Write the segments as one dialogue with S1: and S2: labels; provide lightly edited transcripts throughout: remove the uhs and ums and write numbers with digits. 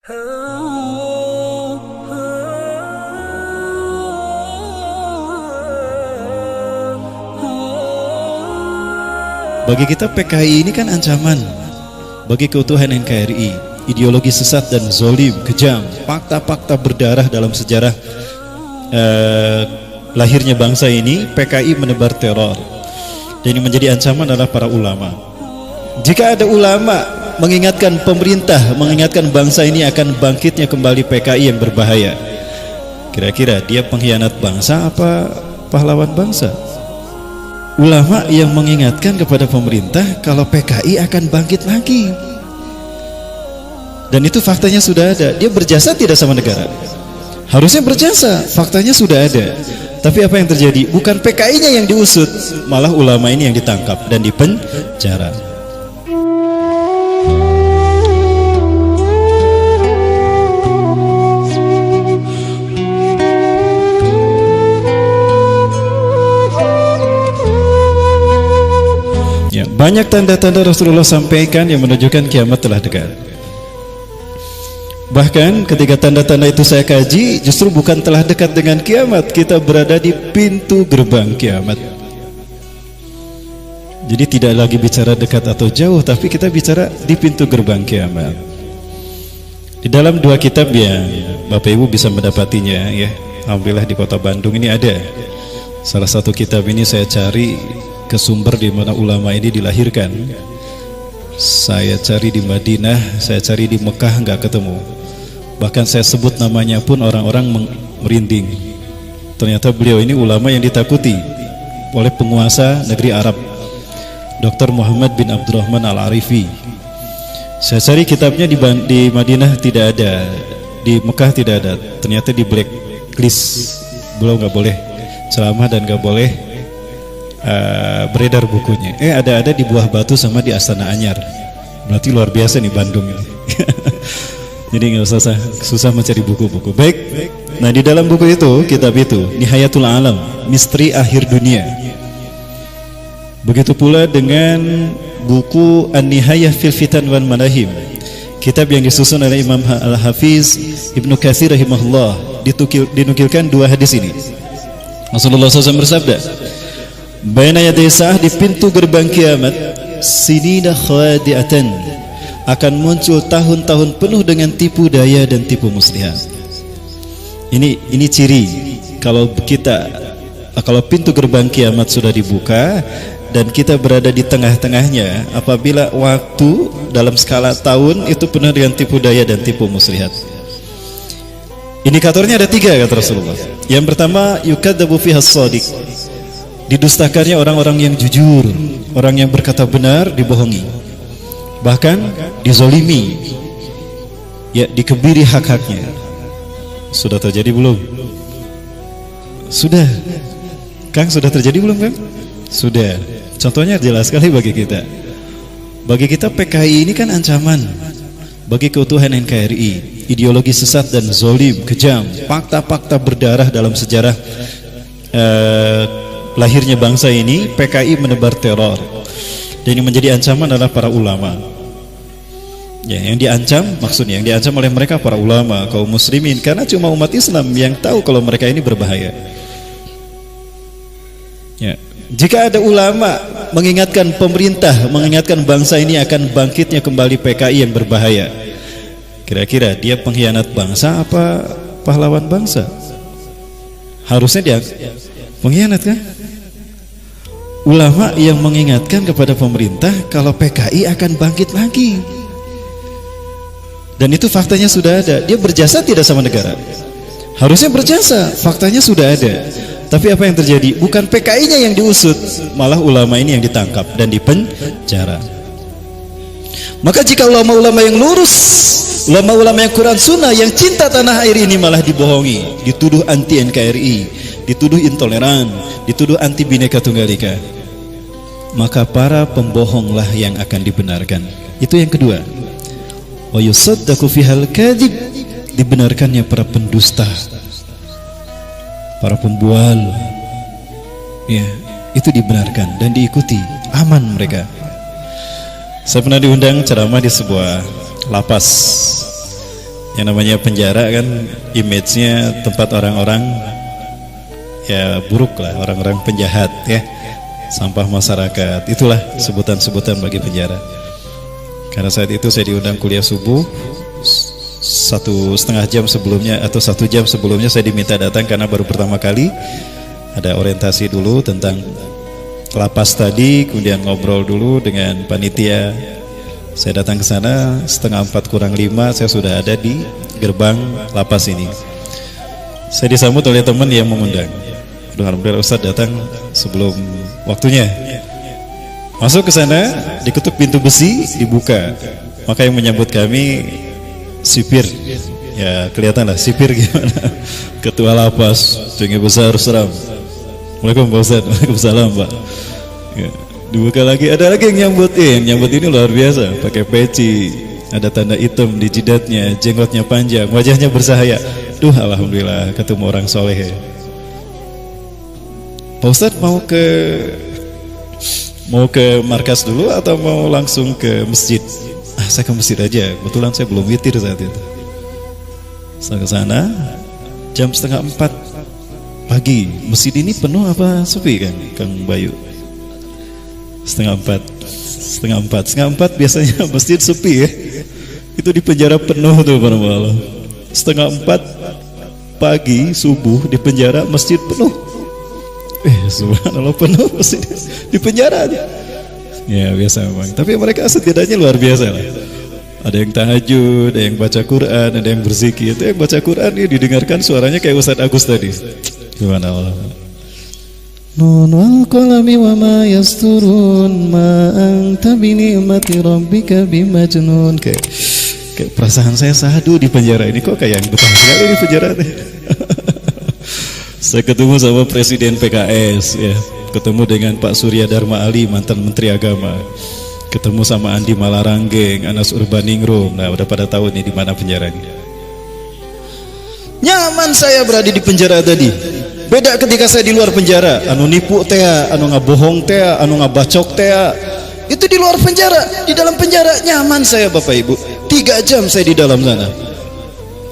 S1: Bagi kita PKI ini kan ancaman bagi keutuhan NKRI, ideologi sesat dan zolim, kejam, fakta-fakta berdarah dalam sejarah lahirnya bangsa ini. PKI menebar teror dan yang menjadi ancaman adalah para ulama. Jika ada ulama mengingatkan pemerintah, mengingatkan bangsa ini akan bangkitnya kembali PKI yang berbahaya, kira-kira dia pengkhianat bangsa apa pahlawan bangsa? Ulama yang mengingatkan kepada pemerintah kalau PKI akan bangkit lagi, dan itu faktanya sudah ada. Dia berjasa tidak sama negara? Harusnya berjasa, faktanya sudah ada. Tapi apa yang terjadi? Bukan PKI-nya yang diusut, malah ulama ini yang ditangkap dan dipenjara. Banyak tanda-tanda Rasulullah sampaikan yang menunjukkan kiamat telah dekat. Bahkan ketika tanda-tanda itu saya kaji, justru bukan telah dekat dengan kiamat, kita berada di pintu gerbang kiamat. Jadi tidak lagi bicara dekat atau jauh, tapi kita bicara di pintu gerbang kiamat. Di dalam dua kitab yang Bapak Ibu bisa mendapatinya, ya, alhamdulillah di kota Bandung ini ada. Salah satu kitab ini saya cari ke sumber di mana ulama ini dilahirkan. Saya cari di Madinah, saya cari di Mekah, nggak ketemu. Bahkan saya sebut namanya pun orang-orang merinding. Ternyata beliau ini ulama yang ditakuti oleh penguasa negeri Arab, Dr. Muhammad bin Abdurrahman Al-Arifi. Saya cari kitabnya di Madinah tidak ada, di Mekah tidak ada. Ternyata di blacklist, beliau nggak boleh ceramah dan nggak boleh beredar bukunya. Ada di Buah Batu sama di Astana Anyar. Berarti luar biasa nih Bandung ini. Jadi nggak usah susah mencari buku-buku. Baik. Nah, di dalam buku itu, kitab itu, Nihayatul Alam, Misteri Akhir Dunia. Begitu pula dengan buku An-Nihayah fil Fitan wal Manahim, kitab yang disusun oleh Imam Al-Hafiz Ibnu Katsir rahimahullah. Dinukilkan dua hadis ini. Rasulullah SAW bersabda, baina yaday sa'ah, di pintu gerbang kiamat, sinina khadi'atan, akan muncul tahun-tahun penuh dengan tipu daya dan tipu muslihat. Ini ciri kalau pintu gerbang kiamat sudah dibuka dan kita berada di tengah-tengahnya, apabila waktu dalam skala tahun itu penuh dengan tipu daya dan tipu muslihat. Indikatornya ada 3 kata Rasulullah. Yang pertama, yukadzabu fiha as-shadiq, didustakannya orang-orang yang jujur, orang yang berkata benar dibohongi, bahkan dizolimi, ya, dikebiri hak-haknya. Sudah terjadi belum? Sudah. Kang, sudah terjadi belum, Kang? Sudah. Contohnya jelas sekali bagi kita. Bagi kita PKI ini kan ancaman bagi keutuhan NKRI, ideologi sesat dan zolim, kejam, fakta-fakta berdarah dalam sejarah lahirnya bangsa ini. PKI menebar teror dan yang menjadi ancaman adalah para ulama. Ya, yang diancam, maksudnya yang diancam oleh mereka para ulama, kaum muslimin, karena cuma umat Islam yang tahu kalau mereka ini berbahaya. Ya, jika ada ulama mengingatkan pemerintah, mengingatkan bangsa ini akan bangkitnya kembali PKI yang berbahaya, kira-kira dia pengkhianat bangsa apa pahlawan bangsa? Harusnya dia pengkhianat, kan? Ulama yang mengingatkan kepada pemerintah kalau PKI akan bangkit lagi, dan itu faktanya sudah ada. Dia berjasa tidak sama negara? Harusnya berjasa, faktanya sudah ada. Tapi apa yang terjadi? Bukan PKI-nya yang diusut, malah ulama ini yang ditangkap dan dipenjara. Maka jika ulama-ulama yang lurus, ulama-ulama yang Quran Sunnah, yang cinta tanah air ini malah dibohongi, dituduh anti NKRI, dituduh intoleran, dituduh anti Bhinneka Tunggal Ika, maka para pembohonglah yang akan dibenarkan. Itu yang kedua. Wa yusaddaqu fihal kadhib, dibenarkannya para pendusta, para pembual, ya, itu dibenarkan dan diikuti, aman mereka. Saya pernah diundang ceramah di sebuah lapas Yang namanya penjara kan image-nya tempat orang-orang ya buruk lah, orang-orang penjahat ya, sampah masyarakat. Itulah sebutan-sebutan bagi penjara. Karena saat itu saya diundang kuliah subuh, 1,5 jam sebelumnya atau 1 jam sebelumnya saya diminta datang karena baru pertama kali ada orientasi dulu tentang lapas tadi, kemudian ngobrol dulu dengan panitia. Saya datang ke sana 3:45 kurang 5 saya sudah ada di gerbang lapas ini. Saya disambut oleh teman yang mengundang. Alhamdulillah Ustaz datang sebelum waktunya. Masuk ke sana, diketuk pintu besi, dibuka. Maka yang menyambut kami sipir. Ya kelihatan lah sipir gimana. Ketua lapas, tinggi besar seram. Assalamualaikum Pak Ustaz. Waalaikumsalam Pak. Ya, dibuka lagi, ada lagi yang nyambut. Yang nyambut ini luar biasa, pakai peci, ada tanda hitam di jidatnya, jenggotnya panjang, wajahnya bersahaya. Duh, alhamdulillah ketemu orang soleh ya. Pak Ustaz mau ke markas dulu atau mau langsung ke masjid? Saya ke masjid aja. Kebetulan saya belum witir saat itu. Saya ke sana jam 3:30 pagi. Masjid ini penuh apa sepi kan, Kang Bayu? 3:30 biasanya masjid sepi ya. Itu di penjara penuh tuh para malam. 3:30 pagi subuh di penjara masjid penuh. Subhanallah penuh masjid di penjara aja. Ya biasa memang. Tapi mereka setidaknya luar biasa lah. Ada yang tahajud, ada yang baca Quran, ada yang berzikir. Itu yang baca Quran ini didengarkan suaranya kayak Ustaz Agus tadi. Subhanallah. Nun wal qalami wa ma yasturun ma anta bi ni'mati rabbika bimajnun. Kayak perasaan saya sahdu di penjara ini kok kayak yang betah sekali di penjara teh. Saya ketemu sama Presiden PKS ya, ketemu dengan Pak Surya Dharma Ali mantan Menteri Agama, ketemu sama Andi Malaranggeng, Anas Urbaningrum. Nah udah pada tahu nih di mana penjaranya. Nyaman saya berada di penjara tadi. Beda ketika saya di luar penjara, anu nipu teh, anu ngabohong teh, anu ngabacok teh. Itu di luar penjara. Di dalam penjara nyaman saya Bapak Ibu. 3 jam saya di dalam sana.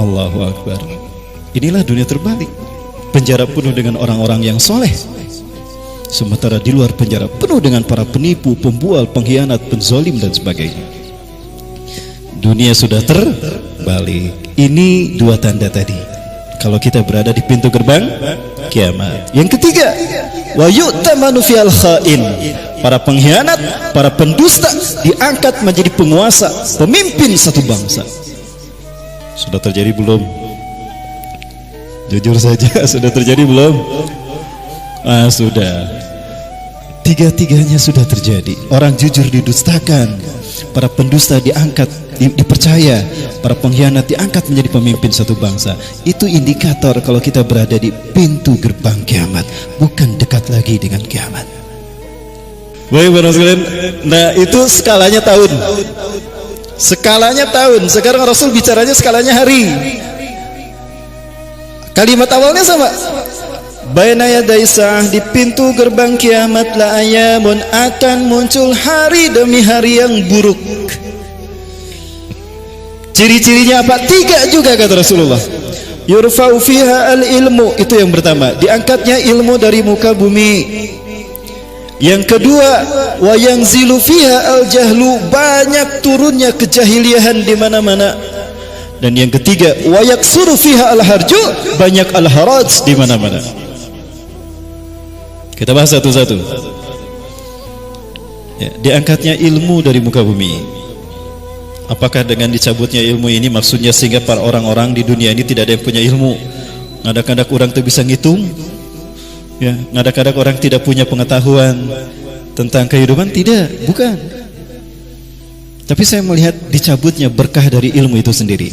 S1: Allahu Akbar. Inilah dunia terbalik. Penjara penuh dengan orang-orang yang soleh, sementara di luar penjara penuh dengan para penipu, pembual, pengkhianat, penzolim dan sebagainya. Dunia sudah terbalik. Ini 2 tanda tadi. Kalau kita berada di pintu gerbang kiamat. Yang ketiga, wa yu'tamanu fil khain. Para pengkhianat, para pendusta diangkat menjadi penguasa, pemimpin satu bangsa. Sudah terjadi belum? Jujur saja, sudah terjadi belum? Sudah. 3-tiganya sudah terjadi. Orang jujur didustakan, para pendusta diangkat, dipercaya, para pengkhianat diangkat menjadi pemimpin satu bangsa. Itu indikator kalau kita berada di pintu gerbang kiamat, bukan dekat lagi dengan kiamat. Baik, para sekalian. Nah, itu skalanya tahun. Skalanya tahun. Sekarang Rasul bicaranya skalanya hari. Kalimat awalnya sama. Baina yaday sa'ah, di pintu gerbang kiamat la ayamun, akan muncul hari demi hari yang buruk. Ciri-cirinya apa? 3 juga kata Rasulullah. Yurfa'u fiha al-ilmu, itu yang pertama, diangkatnya ilmu dari muka bumi. Yang kedua, wa yanzilu fiha al-jahlu, banyak turunnya kejahiliahan di mana-mana. Dan yang ketiga, wa yaksuru fiha al-harju, banyak al-haraj di mana-mana. Kita bahas satu-satu. Ya, diangkatnya ilmu dari muka bumi. Apakah dengan dicabutnya ilmu ini maksudnya sehingga para orang-orang di dunia ini tidak ada yang punya ilmu? Ngadak-ngadak orang tuh bisa ngitung? Ya, ngadak-ngadak orang tidak punya pengetahuan tentang kehidupan? Tidak, bukan. Tapi saya melihat dicabutnya berkah dari ilmu itu sendiri.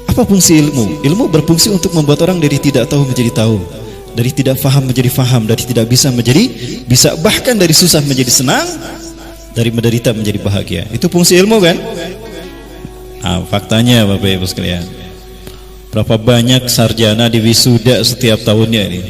S1: Apa fungsi ilmu? Ilmu berfungsi untuk membuat orang dari tidak tahu menjadi tahu, dari tidak faham menjadi faham, dari tidak bisa menjadi bisa, bahkan dari susah menjadi senang, dari menderita menjadi bahagia. Itu fungsi ilmu kan? Faktanya Bapak Ibu sekalian, berapa banyak sarjana di wisuda setiap tahunnya ini?